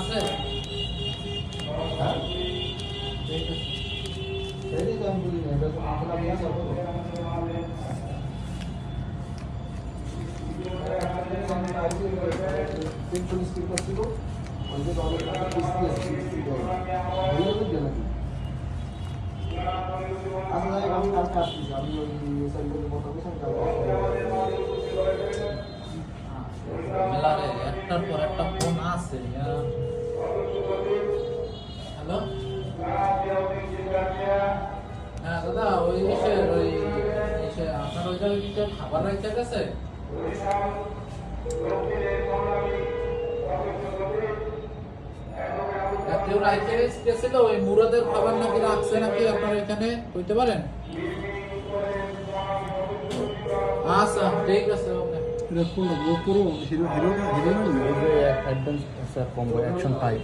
আছে? হ্যাঁ এই তো আমি বলি না এটা তো মাথা লাগিয়ে যাবো তিন পুলিশ কি করছিল আমাদের দলের কিস্তি হয়ে গেল নাকি আচ্ছা যাই আমি কালকে আসছি আমি ওই সাইকেলের মতো কিছু মেলারে একটার পর একটা ফোন আছে। হ্যালো, হ্যাঁ দাদা, ওই আপনার ওই জায়গায় কি কেউ খাবার রাখতে গেছে? কেউ রাইতে গেছিল, ওই মুরাদের খাবার নাকি রাখছে নাকি আপনার এখানে, বলতে পারেন? আচ্ছা ঠিক আছে, ওকে। এটা কোন পুরো হিরো হিরো না অ্যাডভান্স কম্বো অ্যাকশন 5